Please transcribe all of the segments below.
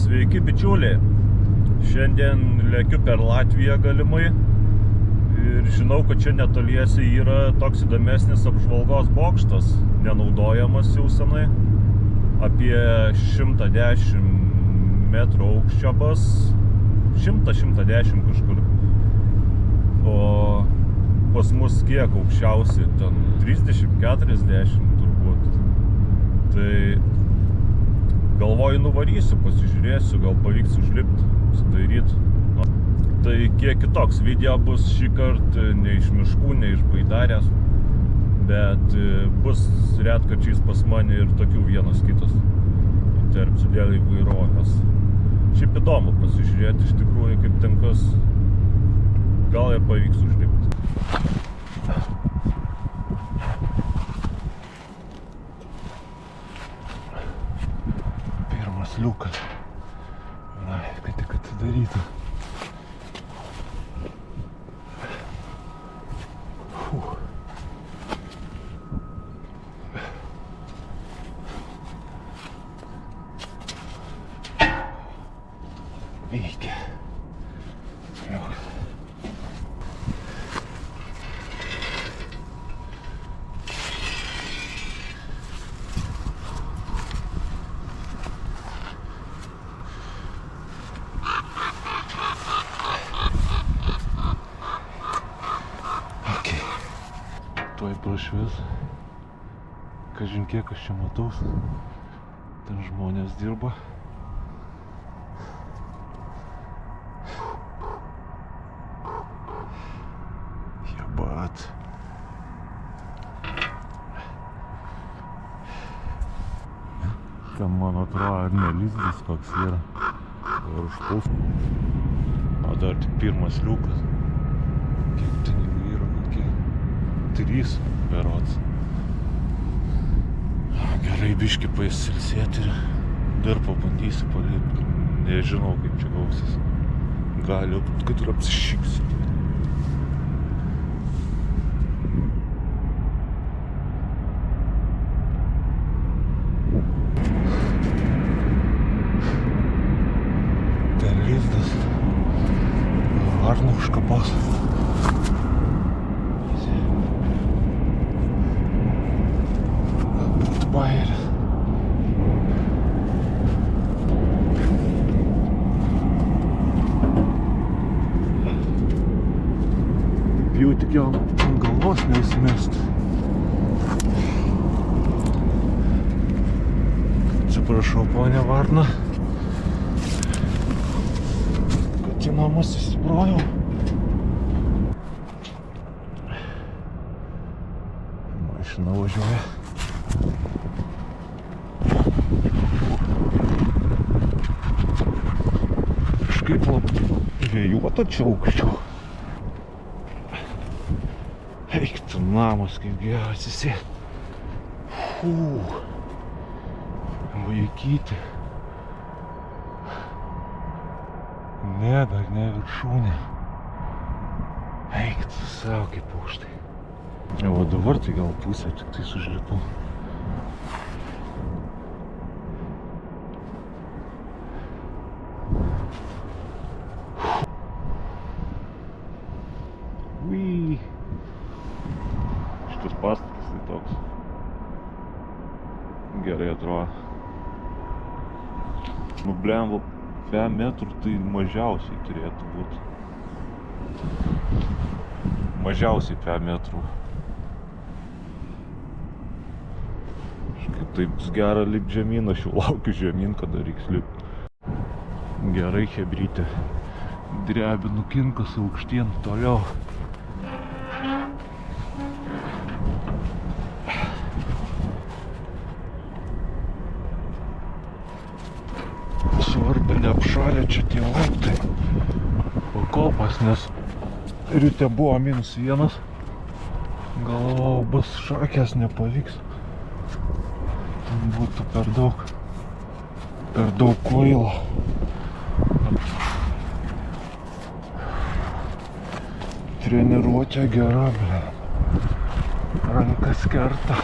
Sveiki bičiuliai, šiandien lekiu per Latviją galimai ir žinau, kad čia netoliese yra toks įdomesnis apžvalgos bokštas, nenaudojamas jau senai, apie 110 metrų aukščio bus, 100-110 kažkur, o pas mus kiek aukščiausi, ten 30-40 turbūt, tai galvoju nuvarysiu, pasižiūrėsiu, gal pavyks užlipti, sudaryti. Tai kiek kitoks video bus šį kartą, ne iš miškų, ne iš baidarės, bet bus retkarčiais pas mane ir tokių vienas kitas įterpsiu dėl įvairovės. Šiaip įdomu pasižiūrėti iš tikrųjų, kaip ten kas, gal ir pavyks užlipti. Liukas. Kad tik atidaryta. Veikia. Tuoj prašvis, kažin kiek aš čia matau, ten žmonės dirba. Jebat. Ten, man atrodo, ar ne lizdas koks yra, ar užpuls. O dar tik pirmas liukas. Kiek ten yra, kokie 3 berods. Gerai biškį pasilsėti ir dar pabandysiu palipti. Nežinau, kaip čia gausis. Gali, kad ir apsišypsiu. Ten lizdas. Varna užkapos. Bairė. Bijau tik jau ant galvos neįsimesti. Atsiprašau, ponia Varna, kad į namus įsibrojau. Mašina važiuoja. Kaip labai vėjuota čia aukščiau. Eik tu namas, kaip gera atsisėti. Vaikyti. Ne, dar ne viršūnė. Eik tu savo kaip aukštai. O dabar tai gal pusę tik tai užlipau. Šitas pastatas tai toks gerai atrodo. Nu blemba, 5 metrų tai mažiausiai turėtų būti. Mažiausiai 5 metrų. Kažkaip taip gera lipt žemyn, aš jau laukiu žemyn, kada reiks lipt. Gerai, hebrytė. Drebinu kinkas aukštien toliau. Svarbu neapšalė čia tie laiptai pakopas, nes ryte buvo -1. Galvojau, bus šakės, nepavyks. Būtų per daug kvailo. Treniruotė gera, rankas kerta.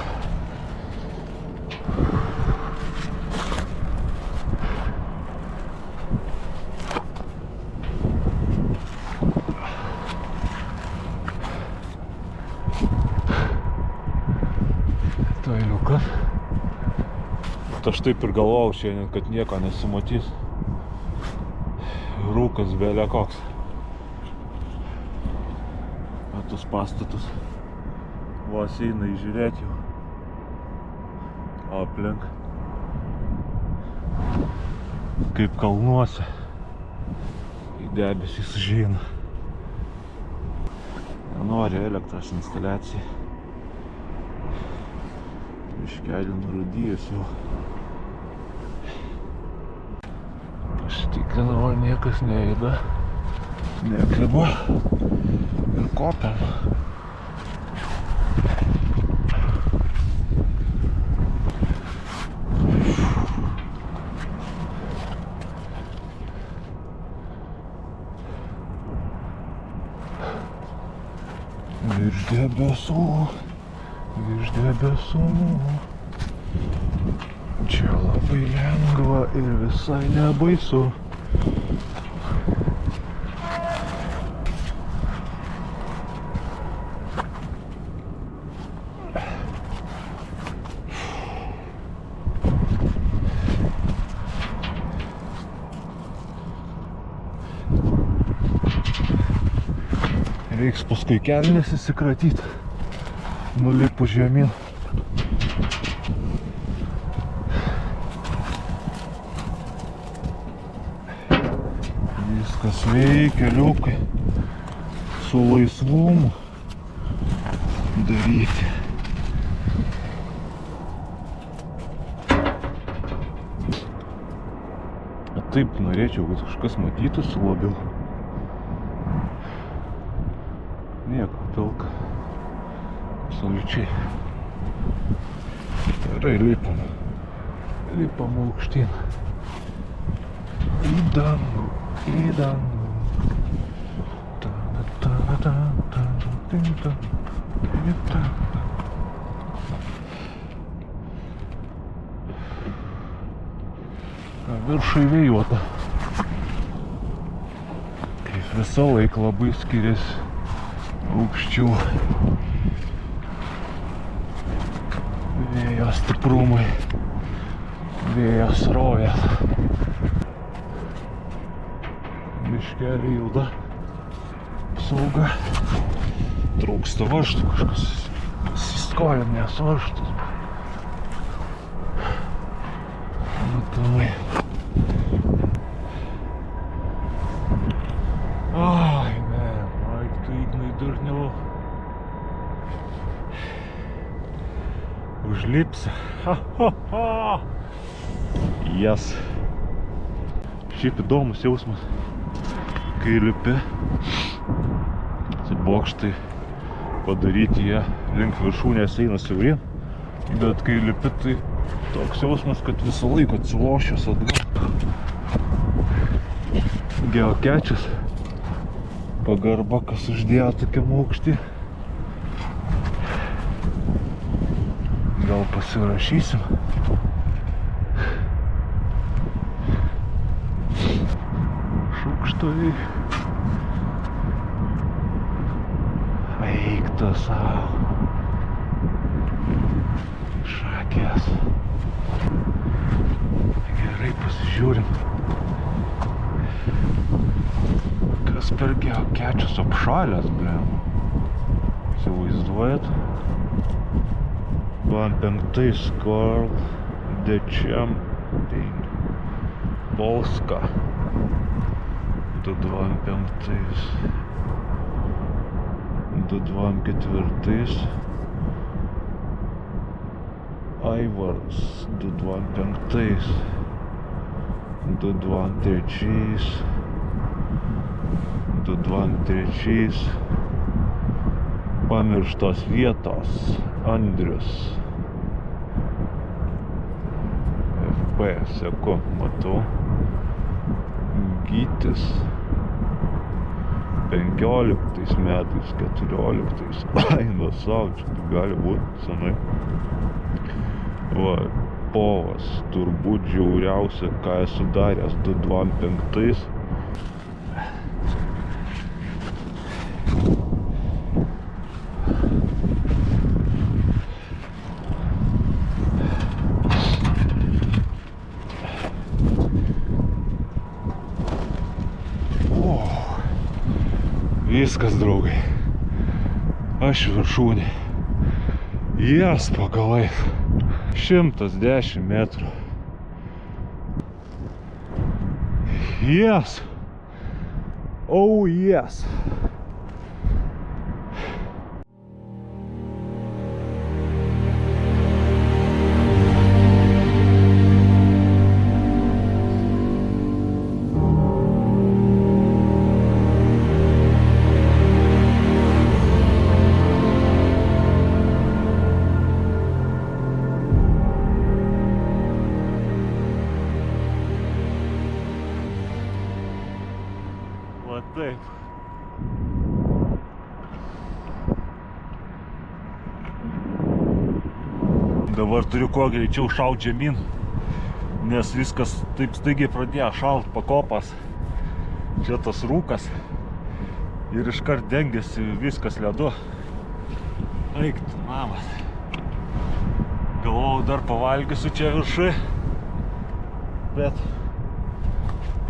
aš taip ir galvojau šiandien, kad nieko nesimatys. Rūkas belė koks. Tos pastatus. Vos eina įžiūrėti jau. Aplink. Kaip kalnuose. Į debesys užeina. Nenori elektros instaliacijai. Miškelį nurūdijus jau. Pasitikrinau, ar niekas neįda. Nekliba. Ir kopiam. Virš debesų. Čia labai lengva ir visai nebaisu. Reiks paskui kelnes įsikratyti, nulipus žemyn. Viskas veikia, liukai, su laisvumu daryti. Taip norėčiau, kad kažkas matytųsi labiau. Nieko, pilka. Absoliučiai. Gerai, lipam. Lipam aukštyn. Į dangų. Viršai vėjuota. Kaip visą laiką labai skiriasi aukščiau. Vėjo stiprumai, vėjo srovės. Miškelį ilga apsauga. Trūksta varžtų, kažkas įskolinės varžtus. Matomai. Ai, man, reiktų Ignai durniau. Užlipsi. Yes. Šiaip įdomus jausmas, kai lipi. Bokštai padaryti jie link viršūnės eina siauryn, bet kai lipi, tai toks jausmas, kad visą laiką atsilošęs atgal. Geokečius. Pagarba, kas uždėjo tokiam aukštį. Gal pasirašysim. Šukštai. Eik tu savo. Šakės. Gerai, pasižiūrim. Kas per geokečius apšalęs, blem. Įsivaizduojat? 25 Karl the Champion. Polska. 225. 224. Aivars. 225. 223. 223. Pamirštos vietos. Andrius. FP, seku, matau. Gytis. 15 metais, 14. Ai, nuo savo, čia gali būti senai. Va, Povas, turbūt žiauriausia, ką esu daręs 225. Viskas, draugai. Aš viršūnė. Jas pagalais. 110 metrų. Yes. Oh yes. Va taip. Dabar turiu kuo greičiau šaut žemyn, nes viskas taip staigiai pradėjo šalt pakopas. Čia tas rūkas ir iškart dengiasi viskas ledu. Eik tu, mamas. Galvojau, dar pavalgysiu čia viršui, bet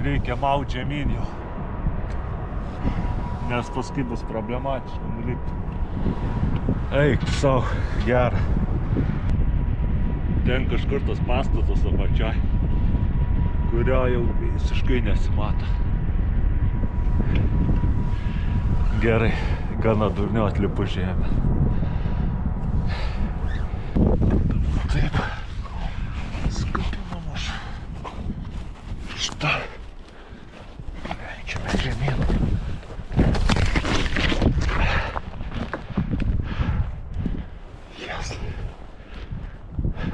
reikia maut žemyn jau, nes paskui bus problematiška nulipti. Eik sau, gera. Ten kažkur tas pastatas apačioj, kurio jau visiškai nesimato. Gerai, gana durniau atlipu žemę. Taip, skapinam aš. Štai.